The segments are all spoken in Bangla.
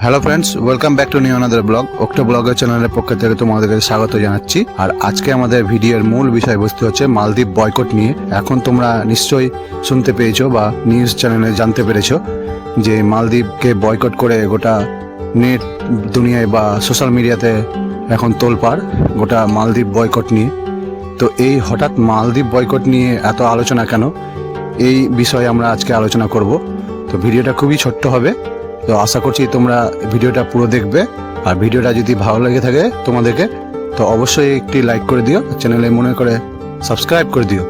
Hello friends, welcome back to new another blog. Octo ব্লগের চ্যানেলের পক্ষ থেকে তোমাদেরকে স্বাগত জানাচ্ছি। আর আজকে আমাদের ভিডিওর মূল বিষয়বস্তু হচ্ছে মালদ্বীপ বয়কট নিয়ে। এখন তোমরা নিশ্চয়ই শুনতে পেয়েছো বা নিউজ চ্যানেলে জানতে পেরেছো যে মালদ্বীপকে বয়কট করে গোটা নেট দুনিয়ায় বা সোশ্যাল মিডিয়াতে এখন তোলপাড় গোটা মালদ্বীপ বয়কট নিয়ে। তো এই হঠাৎ মালদ্বীপ বয়কট নিয়ে এত আলোচনা কেন, এই বিষয়ে আমরা আজকে আলোচনা করব। তো ভিডিওটা খুবই ছোট্ট হবে, তো আশা করছি তোমরা ভিডিওটা পুরো দেখবে। আর ভিডিওটা যদি ভালো লেগে থাকে তোমাদেরকে, তো অবশ্যই একটি লাইক করে দিও, চ্যানেলে মনে করে সাবস্ক্রাইব করে দিও,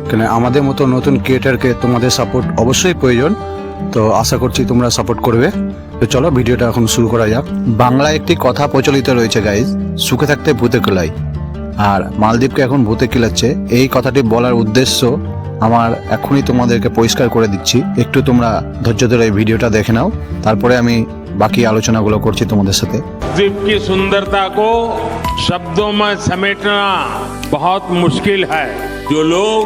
কেন আমাদের মতো নতুন ক্রিয়েটারকে তোমাদের সাপোর্ট অবশ্যই প্রয়োজন। তো আশা করছি তোমরা সাপোর্ট করবে। তো চলো ভিডিওটা এখন শুরু করা যাক। বাংলায় একটি কথা প্রচলিত রয়েছে গাইজ, সুখে থাকতে ভূতে কিলাই। আর মালদ্বীপকে এখন ভূতে কিলাচ্ছে, এই কথাটি বলার উদ্দেশ্য আমার এখনই তোমাদেরকে পরিষ্কার করে দিচ্ছি। একটু তোমরা ধৈর্য ধরে এই ভিডিওটা দেখে নাও, তারপরে আমি বাকি আলোচনাগুলো করছি তোমাদের সাথে। द्वीप की सुंदरता को शब्दों में समेटना बहुत मुश्किल है। जो लोग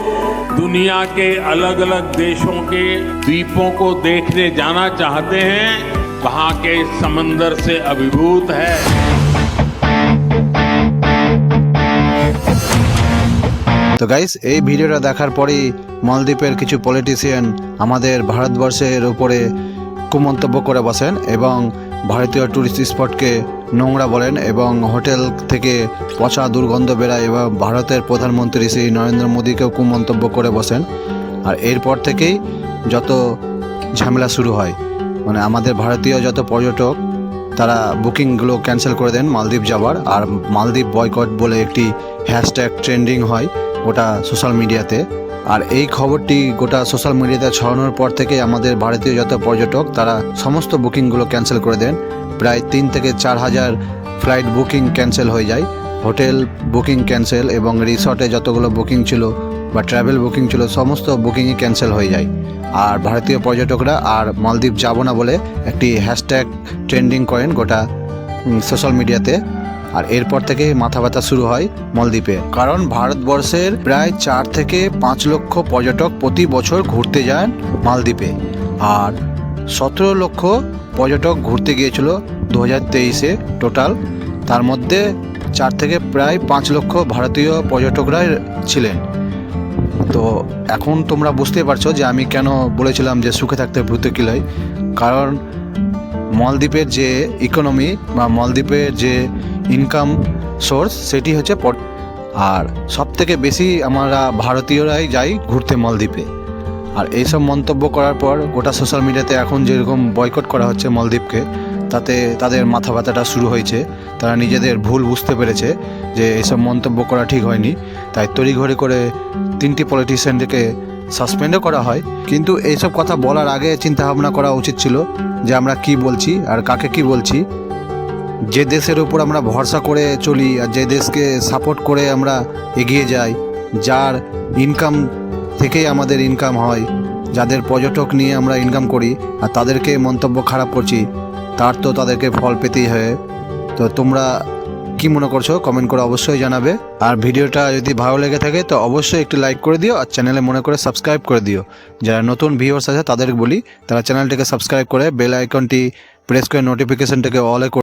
दुनिया के अलग अलग देशों के द्वीपों को देखने जाना चाहते हैं, वहां के समंदर से अभिभूत है। তো গাইস, এই ভিডিওটা দেখার পরেই মালদ্বীপের কিছু পলিটিশিয়ান আমাদের ভারতবর্ষের উপরে কুমন্তব্য করে বসেন এবং ভারতীয় টুরিস্ট স্পটকে নোংরা বলেন এবং হোটেল থেকে পচা দুর্গন্ধ বেরায় এবং ভারতের প্রধানমন্ত্রী শ্রী নরেন্দ্র মোদীকেও কুমন্তব্য করে বসেন। আর এরপর থেকেই যত ঝামেলা শুরু হয়, মানে আমাদের ভারতীয় যত পর্যটক তারা বুকিংগুলো ক্যান্সেল করে দেন মালদ্বীপ যাওয়ার। আর মালদ্বীপ বয়কট বলে একটি হ্যাশট্যাগ ট্রেন্ডিং হয় গোটা সোশ্যাল মিডিয়াতে। আর এই খবরটি গোটা সোশ্যাল মিডিয়াতে ছড়ানোর পর থেকে আমাদের ভারতীয় যত পর্যটক তারা সমস্ত বুকিংগুলো ক্যান্সেল করে দেন। প্রায় 3 থেকে 4 হাজার ফ্লাইট বুকিং ক্যান্সেল হয়ে যায়, হোটেল বুকিং ক্যান্সেল এবং রিসর্টে যতগুলো বুকিং ছিল বা ট্রাভেল বুকিং ছিল সমস্ত বুকিংই ক্যান্সেল হয়ে যায়। আর ভারতীয় পর্যটকরা আর মালদ্বীপ যাব না বলে একটি হ্যাশট্যাগ ট্রেন্ডিং করেন গোটা সোশ্যাল মিডিয়াতে। আর এরপর থেকে মাথা ব্যথা শুরু হয় মালদ্বীপে, কারণ ভারতবর্ষের প্রায় 4 থেকে 5 লক্ষ পর্যটক প্রতি বছর ঘুরতে যান মালদ্বীপে। আর 17 লক্ষ পর্যটক ঘুরতে গিয়েছিল 2023-এ টোটাল। তার মধ্যে 4 থেকে প্রায় 5 লক্ষ ভারতীয় পর্যটকরা ছিলেন। তো এখন তোমরা বুঝতে পারছো যে আমি কেন বলেছিলাম যে সুখে থাকতে ভূতে কিলাই। কারণ মালদ্বীপের যে ইকোনমি বা মালদ্বীপের যে ইনকাম সোর্স সেটি হচ্ছে আর সব থেকে বেশি আমরা ভারতীয়রাই যাই ঘুরতে মালদ্বীপে। আর এইসব মন্তব্য করার পর গোটা সোশ্যাল মিডিয়াতে এখন যেরকম বয়কট করা হচ্ছে মালদ্বীপকে, তাতে তাদের মাথা ব্যথাটা শুরু হয়েছে। তারা নিজেদের ভুল বুঝতে পেরেছে যে এইসব মন্তব্য করা ঠিক হয়নি, তাই তড়িঘড়ি করে 3টি পলিটিশিয়ানকে সাসপেন্ডও করা হয়। কিন্তু এইসব কথা বলার আগে চিন্তা ভাবনা করা উচিত ছিল যে আমরা কি বলছি আর কাকে কি বলছি। যে দেশের উপর আমরা ভরসা করে চলি আর যে দেশকে সাপোর্ট করে আমরা এগিয়ে যাই, যার ইনকাম থেকেই আমাদের ইনকাম হয়, যাদের পর্যটক নিয়ে আমরা ইনকাম করি, আর তাদেরকে মন্তব্য খারাপ করছি, তার তো তাদেরকে ফল পেতেই হয়। তো তোমরা কি মনে করছো কমেন্ট করে অবশ্যই জানাবে। আর ভিডিওটা যদি ভালো লেগে থাকে তো অবশ্যই একটু লাইক করে দিও আর চ্যানেলে মনে করে সাবস্ক্রাইব করে দিও। যারা নতুন ভিউয়ার্স আছে তাদের বলি তারা চ্যানেলটিকে সাবস্ক্রাইব করে বেল আইকনটি প্রেস করে নোটিফিকেশনটাকে অলে